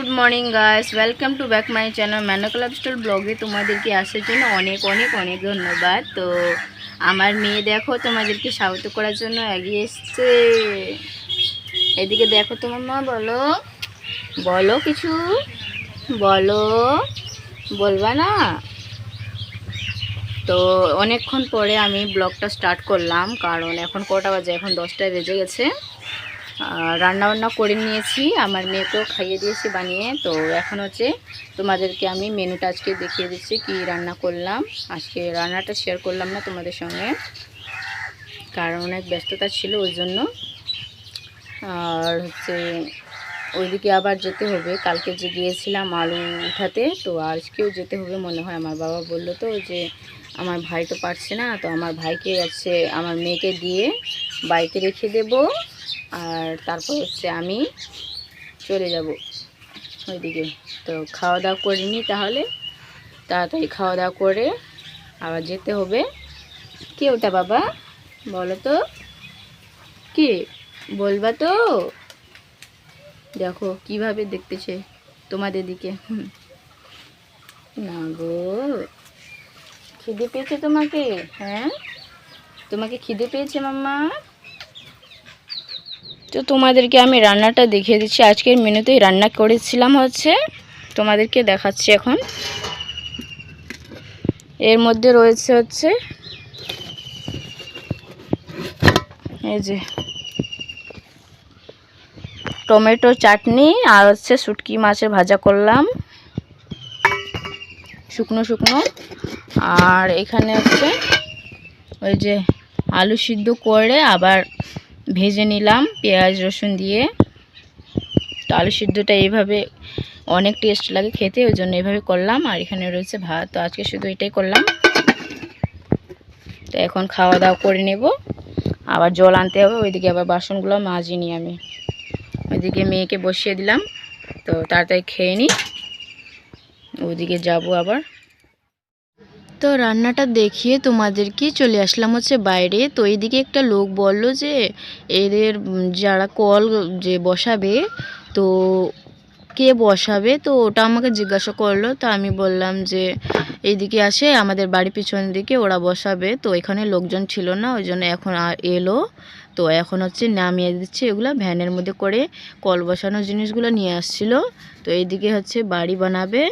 Good morning guys, welcome to back my channel ম্যানক lifestyle ব্লগে। তোমাদেরকে আসার জন্য অনেক অনেক অনেক ধন্যবাদ। তো আমার মেয়ে দেখো তোমাদেরকে স্বাগত করার জন্য এগিয়ে এসছে। এদিকে দেখো তোমার মা, বলো বলো কিছু বলো, বলবা না? তো অনেকক্ষণ পরে আমি ব্লগটা স্টার্ট করলাম, কারণ এখন কটা বাজে, এখন 10টায় বেজে গেছে। রান্না বান্না করে নিয়েছি, আমার মেয়েকেও খাইয়ে দিয়েছি বানিয়ে। তো এখন হচ্ছে তোমাদেরকে আমি মেনুটা আজকে দেখিয়ে দিচ্ছি কি রান্না করলাম। আজকে রান্নাটা শেয়ার করলাম না তোমাদের সঙ্গে, কারণ অনেক ব্যস্ততা ছিল ওই জন্য। আর হচ্ছে ওইদিকে আবার যেতে হবে, কালকে যে গিয়েছিলাম আলু উঠাতে, তো আজকেও যেতে হবে মনে হয়। আমার বাবা বললো তো যে আমার ভাই তো পারছে না, তো আমার ভাইকে আছে আমার মেয়েকে দিয়ে বাড়িতে রেখে দেব, আর তারপর হচ্ছে আমি চলে যাব ওইদিকে। তো খাওয়া দাওয়া করিনি, তাহলে তাড়াতাড়ি খাওয়া দাওয়া করে আবার যেতে হবে। কে ওটা বাবা, বলো তো কে, বলবা তো? দেখো কিভাবে দেখতেছে তোমাদের দিকে। না গো, খিদে পেয়েছে তোমাকে? হ্যাঁ, তোমাকে খিদে পেয়েছে মাম্মা? তো তোমাদেরকে আমি রান্নাটা দেখিয়ে দিচ্ছি। আজকের মেনুতেই রান্না করেছিলাম হচ্ছে, তোমাদেরকে দেখাচ্ছি এখন। এর মধ্যে রয়েছে হচ্ছে এই যে টমেটো চাটনি, আর হচ্ছে শুটকি মাছের ভাজা করলাম শুকনো শুকনো। আর এখানে হচ্ছে ওই যে আলু সিদ্ধ করে আবার ভেজে নিলাম পেঁয়াজ রসুন দিয়ে। তো আলু সিদ্ধটা এইভাবে অনেক টেস্ট লাগে খেতে, ওই জন্য এইভাবে করলাম। আর এখানে রয়েছে ভাত। তো আজকে শুধু এটাই করলাম। তো এখন খাওয়া দাওয়া করে নেব, আবার জল আনতে হবে। ওইদিকে আবার বাসনগুলো মাজিনি আমি, ওইদিকে মেয়েকে বসিয়ে দিলাম। তো তাড়াতাড়ি খেয়ে নিই, ওইদিকে যাব আবার। তো রান্নাটা দেখিয়ে তোমাদেরকে চলে আসলাম হচ্ছে বাইরে। তো এইদিকে একটা লোক বলল যে এদের যারা কল যে বসাবে, তো কে বসাবে, তো ওটা আমাকে জিজ্ঞাসা করলো। তো আমি বললাম যে এইদিকে আসে, আমাদের বাড়ির পিছনের দিকে ওরা বসাবে। তো এখানে লোকজন ছিল না, ওই জন্য এখন এলো। তো এখন হচ্ছে নামিয়ে দিচ্ছে এগুলো ভ্যানের মধ্যে করে, কল বসানোর জিনিসগুলো নিয়ে আসছিল। তো এইদিকে হচ্ছে বাড়ি বানাবে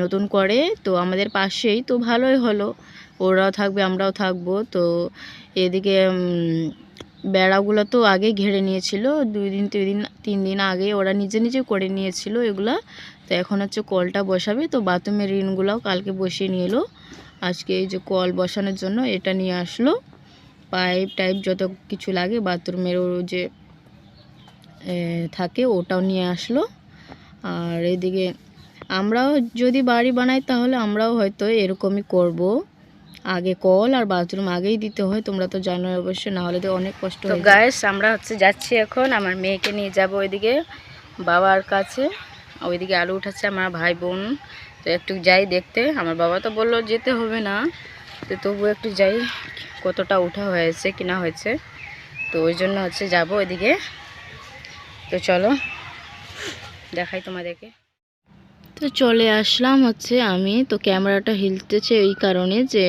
নতুন করে, তো আমাদের পাশেই, তো ভালোই হলো, ওরাও থাকবে আমরাও থাকবো। তো এদিকে বেড়াগুলো তো আগে ঘেরে নিয়েছিল, 2 দিন 3 দিন আগে ওরা নিজে নিজে করে নিয়েছিল এগুলা। তো এখন হচ্ছে কলটা বসাবে। তো বাথরুমের রিনগুলোও কালকে বসিয়ে নিয়ে এলো। আজকে এই যে কল বসানোর জন্য এটা নিয়ে আসলো, পাইপ টাইপ যত কিছু লাগে বাথরুমের যে থাকে ওটাও নিয়ে আসলো। আর এদিকে আমরাও যদি বাড়ি বানাই তাহলে আমরাও হয়তো এরকমই করব, আগে কল আর বাথরুম আগেই দিতে হয়, তোমরা তো জানো অবশ্য, না হলে তো অনেক কষ্ট হয়। তো গাইস, আমরা হচ্ছে যাচ্ছি এখন, আমার মেয়েকে নিয়ে যাব ওইদিকে বাবার কাছে। ওইদিকে আলু উঠাচ্ছে আমার ভাই বোন। তো একটু যাই দেখতে, আমার বাবা তো বললো যেতে হবে না, তো তবু একটু যাই কতটা উঠা হয়েছে কিনা হয়েছে। তো ওই জন্য হচ্ছে যাব ওইদিকে। তো চলো দেখাই তোমাদেরকে। তো চলে আসলাম হচ্ছে আমি। তো ক্যামেরাটা হিলতেছে এই কারণে যে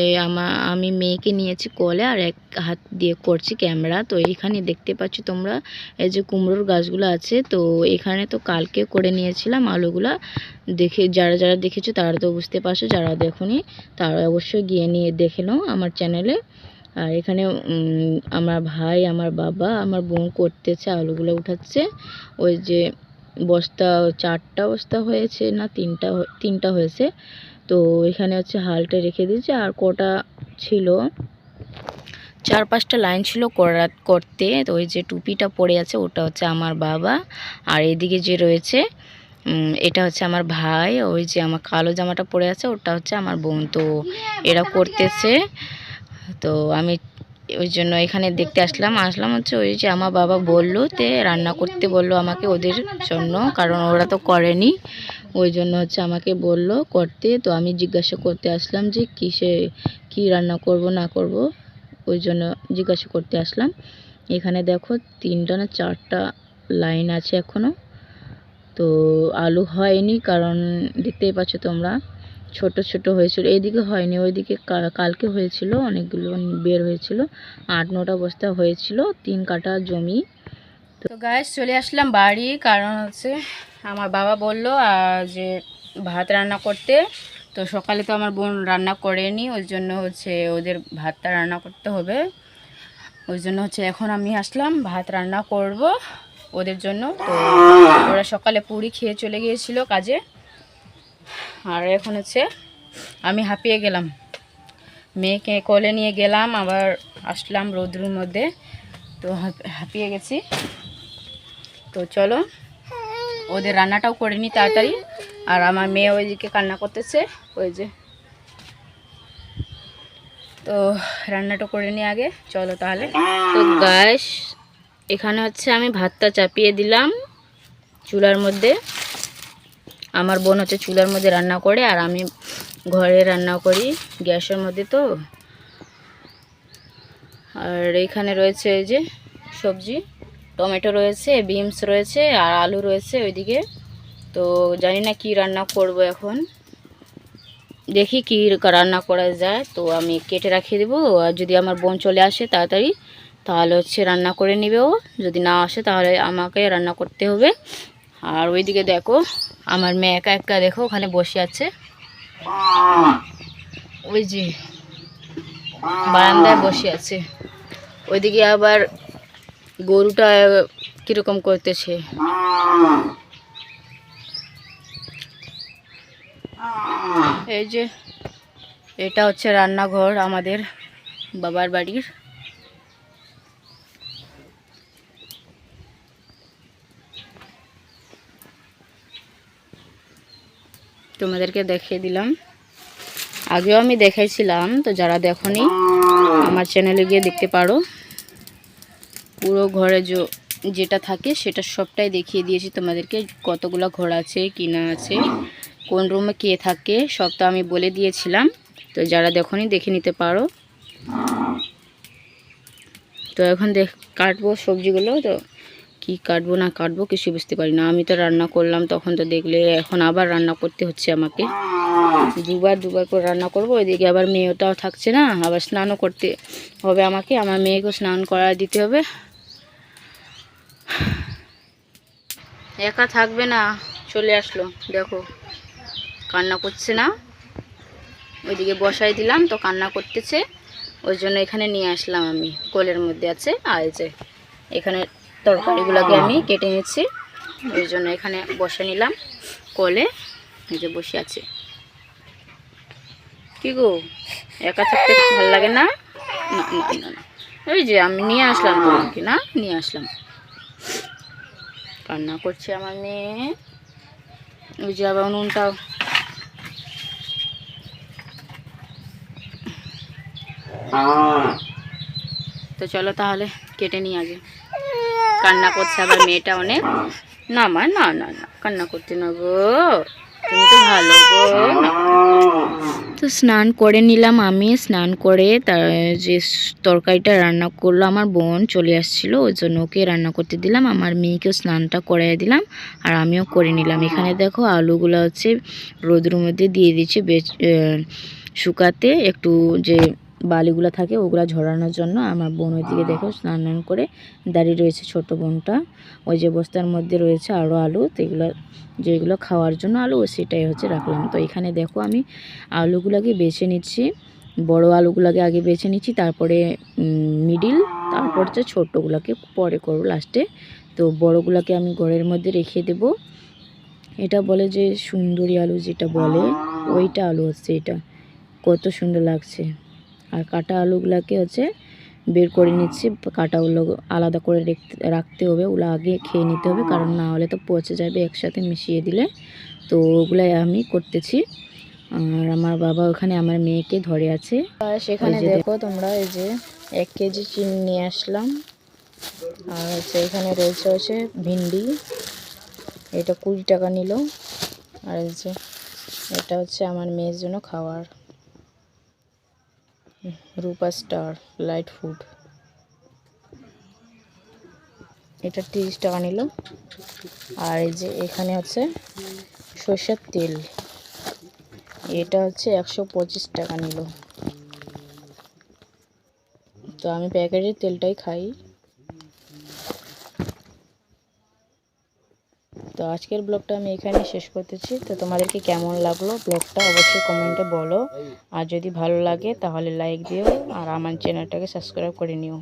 আমি মেয়েকে নিয়েছি কোলে, আর এক হাত দিয়ে করছি ক্যামেরা। তো এইখানে দেখতে পাচ্ছি তোমরা এই যে কুমড়োর গাছগুলো আছে, তো এখানে তো কালকে করে নিয়েছিলাম আলুগুলা। দেখে যারা যারা দেখেছো তারা তো বুঝতে পারছো, যারা দেখোনি তারা অবশ্যই গিয়ে নিয়ে দেখে নাও আমার চ্যানেলে। আর এখানে আমার ভাই, আমার বাবা, আমার বোন করতেছে, আলুগুলো উঠাচ্ছে। ওই যে বস্তা 4টা বস্তা হয়েছে না 3টা হয়েছে। তো এখানে হচ্ছে হালটা রেখে দিয়েছে, আর কটা ছিল 4-5টা লাইন ছিল করতে। তো ওই যে টুপিটা পরে আছে ওটা হচ্ছে আমার বাবা, আর এদিকে যে রয়েছে এটা হচ্ছে আমার ভাই। ওই যে আমার কালো জামাটা পরে আছে ওটা হচ্ছে আমার বোন। তো এরা করতেছে, তো আমি ওই জন্য এখানে দেখতে আসলাম হচ্ছে। ওই যে আমার বাবা বললো তে রান্না করতে বললো আমাকে ওদের জন্য, কারণ ওরা তো করেনি, ওই জন্য হচ্ছে আমাকে বললো করতে। তো আমি জিজ্ঞাসা করতে আসলাম যে কি রান্না করব না করব, ওই জন্য জিজ্ঞাসা করতে আসলাম। এখানে দেখো 3টা না 4টা লাইন আছে এখনো। তো আলু হয়নি, কারণ দেখতেই পাচ্ছ তোমরা ছোট ছোট হয়েছিল, এইদিকে হয়নি, ওইদিকে কালকে হয়েছিল, অনেকগুলো বের হয়েছিল, 8-9টা বস্তা হয়েছিল, 3 কাঠা জমি। তো গাইস চলে আসলাম বাড়ি, কারণ হচ্ছে আমার বাবা বলল যে ভাত রান্না করতে। তো সকালে তো আমার বোন রান্না করেনি, ওই জন্য হচ্ছে ওদের ভাতটা রান্না করতে হবে, ওই জন্য হচ্ছে এখন আমি আসলাম ভাত রান্না করব ওদের জন্য। তো ওরা সকালে পুরি খেয়ে চলে গিয়েছিল কাজে, আর এখন হচ্ছে আমি হাঁপিয়ে গেলাম, মেয়েকে কোলে নিয়ে গেলাম, আবার আসলাম রোদ্রুর মধ্যে, তো হাঁপিয়ে গেছি। তো চলো ওদের রান্নাটাও করে নিই তাড়াতাড়ি। আর আমার মেয়ে ওইদিকে কান্না করতেছে, ওই যে, তো রান্নাটা করে নিই আগে, চলো তাহলে। তো গ্যাস এখানে হচ্ছে আমি ভাতটা চাপিয়ে দিলাম চুলার মধ্যে। আমার বোন হচ্ছে চুলার মধ্যে রান্না করে, আর আমি ঘরে রান্না করি গ্যাসের মধ্যে। তো আর এখানে রয়েছে এই যে সবজি, টমেটো রয়েছে, বিনস রয়েছে, আর আলু রয়েছে ওইদিকে। তো জানি না কি রান্না করব এখন, দেখি কি রান্না করা যায়। তো আমি কেটে রাখিয়ে দেবো, আর যদি আমার বোন চলে আসে তাড়াতাড়ি তাহলে হচ্ছে রান্না করে নেবে ও, যদি না আসে তাহলে আমাকে রান্না করতে হবে। আর ওইদিকে দেখো আমার মেয়ে একা একা দেখো ওখানে বসে আছে, ওই যে বারান্দায় বসে আছে। ওইদিকে আবার গরুটা কিরকম করতেছে। এই যে এটা হচ্ছে রান্নাঘর আমাদের বাবার বাড়ির। তোমাদেরকে দেখিয়ে দিলাম, আগেও আমি দেখাইছিলাম, তো যারা দেখোনি আমার চ্যানেলে গিয়ে দেখতে পারো। পুরো ঘরে যেটা থাকে সেটা সবটাই দেখিয়ে দিয়েছি তোমাদেরকে, কতগুলো ঘর আছে কি না আছে, কোন রুমে কে থাকে সব তো আমি বলে দিয়েছিলাম। তো যারা দেখোনি দেখে নিতে পারো। তো এখন কাটবো সবজিগুলো, তো কি কাটবো না কাটবো কিছু বুঝতে পারি না। আমি তো রান্না করলাম তখন, তো দেখলে এখন আবার রান্না করতে হচ্ছে আমাকে, দুবার করে রান্না করবো। ওইদিকে আবার মেয়েটাও থাকছে না, আবার স্নানও করতে হবে আমাকে, আমার মেয়েকেও স্নান করা দিতে হবে। একা থাকবে না, চলে আসলো দেখো, কান্না করছে না, ওইদিকে বসাই দিলাম তো কান্না করতেছে, ওই জন্য এখানে নিয়ে আসলাম আমি, কোলের মধ্যে আছে। আর এই যে এখানে তরকারিগুলোকে আমি কেটে নিচ্ছি, ওই জন্য এখানে বসে নিলাম কোলে, এই যে বসে আছে। কি গো, একা থাকতে ভালো লাগে না? না না না না, ওই যে আমি নিয়ে আসলাম তোমাকে, না নিয়ে আসলাম। কান্না করছে আমার মেয়ে, ওই যে আবার উনুনটাও। তো চলো তাহলে কেটে নিই আগে, কান্না করছে আবার মেয়েটা অনেক। না মা, না না না, কান্না করতে না গো, তুমি তো ভালো গো। তো স্নান করে নিলাম আমি, স্নান করে তার যে তরকারিটা রান্না করলো আমার বোন চলে আসছিলো, ওই জন্য ওকে রান্না করতে দিলাম, আমার মেয়েকেও স্নানটা করাই দিলাম, আর আমিও করে নিলাম। এখানে দেখো আলুগুলো হচ্ছে রোদের মধ্যে দিয়ে দিচ্ছি শুকাতে, একটু যে বালিগুলো থাকে ওগুলো ঝরানোর জন্য। আমার বোন ওইদিকে দেখো স্নান করে দাঁড়িয়ে রয়েছে, ছোট বোনটা। ওই যে বস্তার মধ্যে রয়েছে আরও আলু, তো এগুলো যেগুলো খাওয়ার জন্য আলু সেটাই হচ্ছে রাখলাম। তো এখানে দেখো আমি আলুগুলোকে বেছে নিচ্ছি, বড় আলুগুলোকে আগে বেছে নিচ্ছি, তারপরে মিডিল, তারপর হচ্ছে ছোটোগুলোকে পরে করবো লাস্টে। তো বড়গুলোকে আমি ঘরের মধ্যে রেখে দেব। এটা বলে যে সুন্দরী আলু যেটা বলে, ওইটা আলু হচ্ছে এটা, কত সুন্দর লাগছে। আর কাটা আলুগুলোকে হচ্ছে বের করে নিচ্ছি, কাটাগুলো আলাদা করে রাখতে হবে, ওগুলো আগে খেয়ে নিতে হবে, কারণ না হলে তো পচে যাবে একসাথে মিশিয়ে দিলে। তো ওগুলাই আমি করতেছি। আর আমার বাবা ওখানে আমার মেয়েকে ধরে আছে। সেখানে দেখো তোমরা, এই যে 1 কেজি চিনি নিয়ে আসলাম, আর হচ্ছে এখানে রয়েছে ভিন্ডি, এটা 20 টাকা নিল। আর এই যে এটা হচ্ছে আমার মেয়ের জন্য খাওয়ার, রূপা স্টার লাইট ফুড, এটা 30 টাকা নিল। আর এই যে এখানে হচ্ছে সর্ষের তেল, এটা হচ্ছে 125 টাকা নিল। তো আমি প্যাকেটের তেলটাই খাই। তো আজকের ব্লগটা আমি এখানে শেষ করতেছি। তো তোমাদেরকে কেমন লাগলো ব্লগটা অবশ্যই কমেন্টে বলো, আর যদি ভালো লাগে তাহলে লাইক দিও আর আমার চ্যানেলটাকে সাবস্ক্রাইব করে নিও।